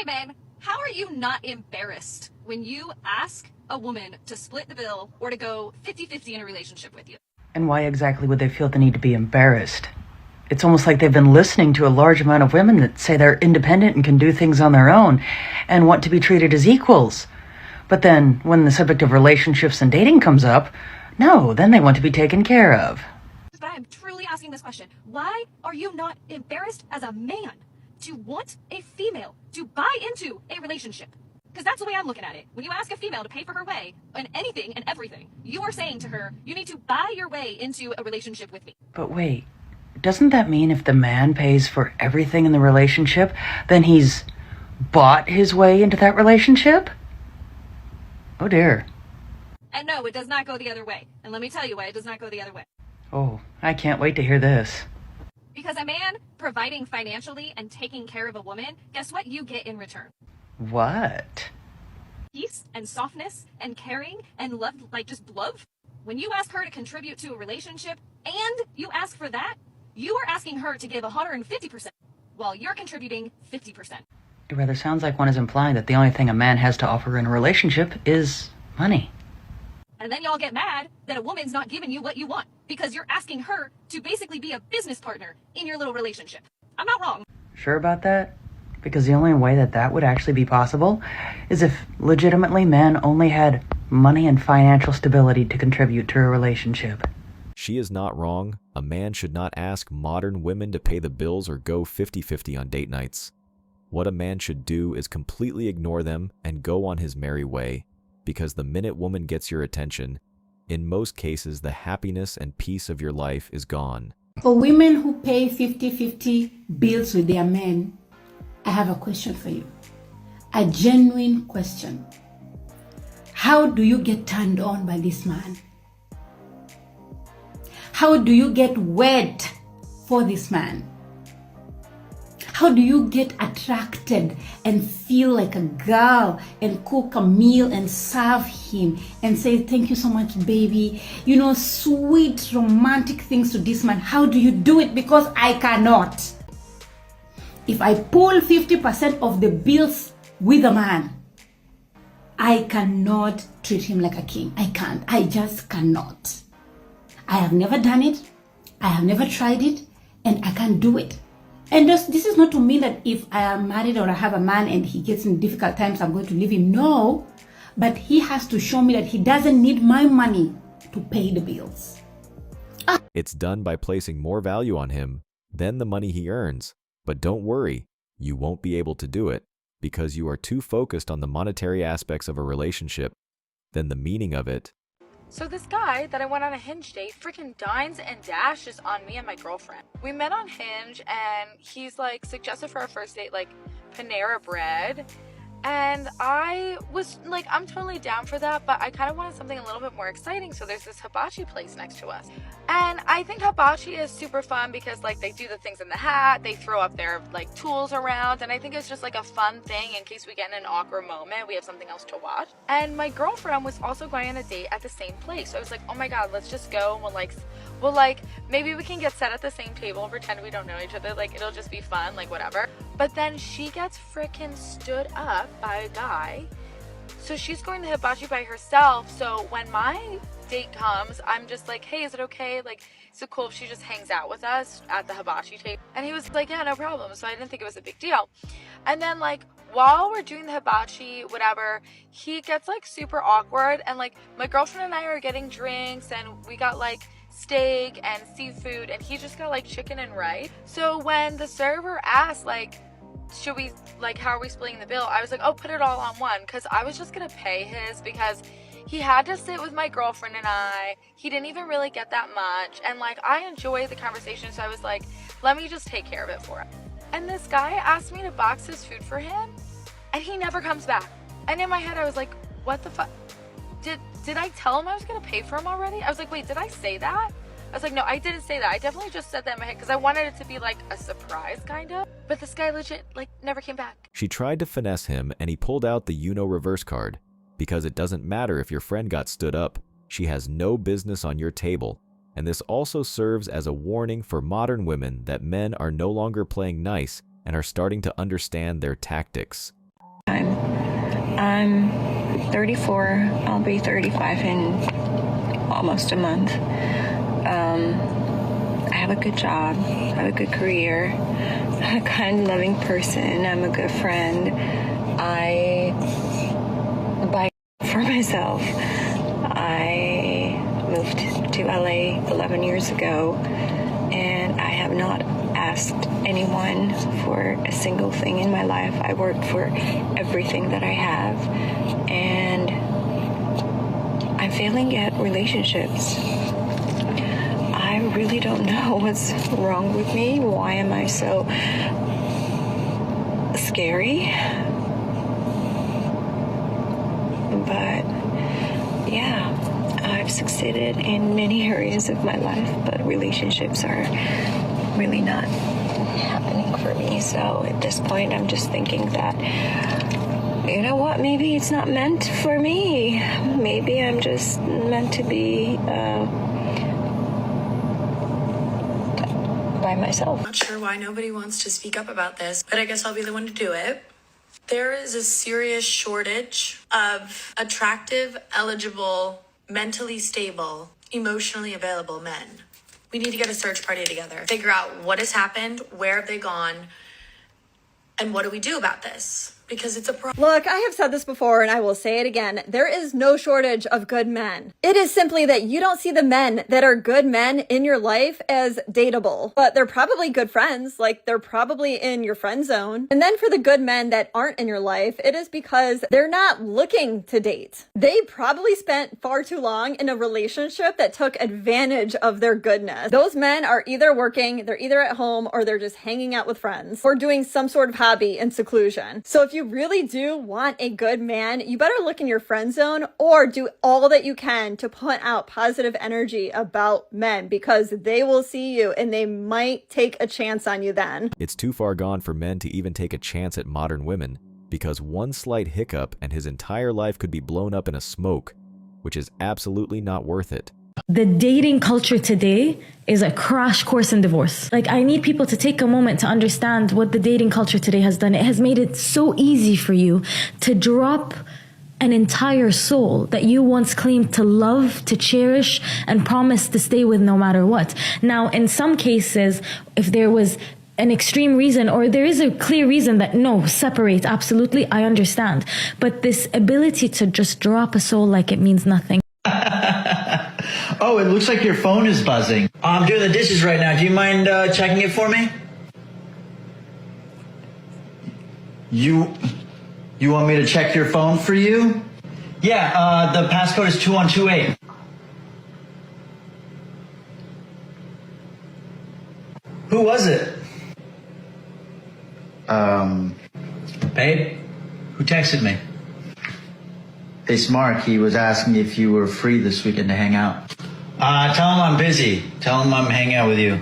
men, how are you not embarrassed when you ask a woman to split the bill or to go 50-50 in a relationship with you? And why exactly would they feel the need to be embarrassed? It's almost like they've been listening to a large amount of women that say they're independent and can do things on their own and want to be treated as equals. But then, when the subject of relationships and dating comes up, no, then they want to be taken care of. But I'm truly asking this question. Why are you not embarrassed as a man to want a female to buy into a relationship? Because that's the way I'm looking at it. When you ask a female to pay for her way in anything and everything, you are saying to her, you need to buy your way into a relationship with me. But wait, doesn't that mean if the man pays for everything in the relationship, then he's bought his way into that relationship? Oh dear. And no, it does not go the other way. And let me tell you why it does not go the other way. Oh, I can't wait to hear this. Because a man providing financially and taking care of a woman, guess what you get in return? What? Peace and softness and caring and love, like just love. When you ask her to contribute to a relationship and you ask for that, you are asking her to give 150% while you're contributing 50%. It rather sounds like one is implying that the only thing a man has to offer in a relationship is money. And then y'all get mad that a woman's not giving you what you want because you're asking her to basically be a business partner in your little relationship. I'm not wrong. Sure about that? Because the only way that that would actually be possible is if legitimately men only had money and financial stability to contribute to a relationship. She is not wrong. A man should not ask modern women to pay the bills or go 50-50 on date nights. What a man should do is completely ignore them and go on his merry way, because the minute woman gets your attention, in most cases the happiness and peace of your life is gone. For women who pay 50-50 bills with their men, I have a question for you. A genuine question. How do you get turned on by this man? How do you get wed for this man? How do you get attracted and feel like a girl and cook a meal and serve him and say, thank you so much, baby? You know, sweet, romantic things to this man. How do you do it? Because I cannot. If I pull 50% of the bills with a man, I cannot treat him like a king. I can't. I just cannot. I have never done it. I have never tried it. And I can't do it. And this is not to mean that if I am married or I have a man and he gets in difficult times, I'm going to leave him. No. But he has to show me that he doesn't need my money to pay the bills. It's done by placing more value on him than the money he earns. But don't worry, you won't be able to do it because you are too focused on the monetary aspects of a relationship than the meaning of it. So this guy that I went on a Hinge date freaking dines and dashes on me and my girlfriend. We met on Hinge and he's like suggested for our first date like Panera Bread. And I was like, I'm totally down for that, but I kind of wanted something a little bit more exciting. So there's this hibachi place next to us. And I think hibachi is super fun because like they do the things in the hat, they throw up their like tools around. And I think it's just like a fun thing in case we get in an awkward moment, we have something else to watch. And my girlfriend was also going on a date at the same place. So I was like, oh my God, let's just go. And we'll maybe we can get set at the same table and pretend we don't know each other. Like it'll just be fun, like whatever. But then she gets freaking stood up by a guy. So she's going to hibachi by herself. So when my date comes, I'm just like, hey, is it okay? Like, is it cool if she just hangs out with us at the hibachi table? And he was like, yeah, no problem. So I didn't think it was a big deal. And then like while we're doing the hibachi, whatever, he gets like super awkward. And like my girlfriend and I are getting drinks and we got like steak and seafood and he just got like chicken and rice. So when the server asked like, should we like, how are we splitting the bill? I was like, oh, put it all on one, because I was just gonna pay his because he had to sit with my girlfriend and I. He didn't even really get that much, and like I enjoyed the conversation, so I was like, let me just take care of it for him. And this guy asked me to box his food for him and he never comes back. And in my head I was like, what the fuck? Did I tell him I was gonna pay for him already? I was like, wait, did I say that? I was like, no, I didn't say that. I definitely just said that in my head because I wanted it to be like a surprise kind of. But this guy legit like never came back. She tried to finesse him and he pulled out the reverse card. Because it doesn't matter if your friend got stood up, she has no business on your table. And this also serves as a warning for modern women that men are no longer playing nice and are starting to understand their tactics. I'm 34. I'll be 35 in almost a month. I have a good job. I have a good career. I'm a kind, loving person. I'm a good friend. I buy for myself. I moved to LA 11 years ago, and I have not asked anyone for a single thing in my life. I worked for everything that I have, and I'm failing at relationships. I really don't know what's wrong with me. Why am I so scary? But yeah, I've succeeded in many areas of my life, but relationships are really not happening for me. So at this point, I'm just thinking that, you know what, maybe it's not meant for me. Maybe I'm just meant to be by myself. Not sure why nobody wants to speak up about this, but I guess I'll be the one to do it. There is a serious shortage of attractive, eligible, mentally stable, emotionally available men. We need to get a search party together, figure out what has happened, where have they gone, and what do we do about this? Because it's a problem. Look, I have said this before and I will say it again. There is no shortage of good men. It is simply that you don't see the men that are good men in your life as dateable. But they're probably good friends. Like, they're probably in your friend zone. And then for the good men that aren't in your life, it is because they're not looking to date. They probably spent far too long in a relationship that took advantage of their goodness. Those men are either working, they're either at home, or they're just hanging out with friends or doing some sort of hobby in seclusion. So if you really do want a good man, you better look in your friend zone or do all that you can to put out positive energy about men, because they will see you and they might take a chance on you then. It's too far gone for men to even take a chance at modern women, because one slight hiccup and his entire life could be blown up in a smoke, which is absolutely not worth it. The dating culture today is a crash course in divorce. Like, I need people to take a moment to understand what the dating culture today has done. It has made it so easy for you to drop an entire soul that you once claimed to love, to cherish, and promised to stay with no matter what. Now, in some cases, if there was an extreme reason, or there is a clear reason that no, separate, absolutely, I understand. But this ability to just drop a soul like it means nothing. Oh, it looks like your phone is buzzing. I'm doing the dishes right now. Do you mind checking it for me? You want me to check your phone for you? Yeah, the passcode is 2128. Who was it? Babe, who texted me? It's Mark. He was asking if you were free this weekend to hang out. Tell him I'm busy. Tell him I'm hanging out with you.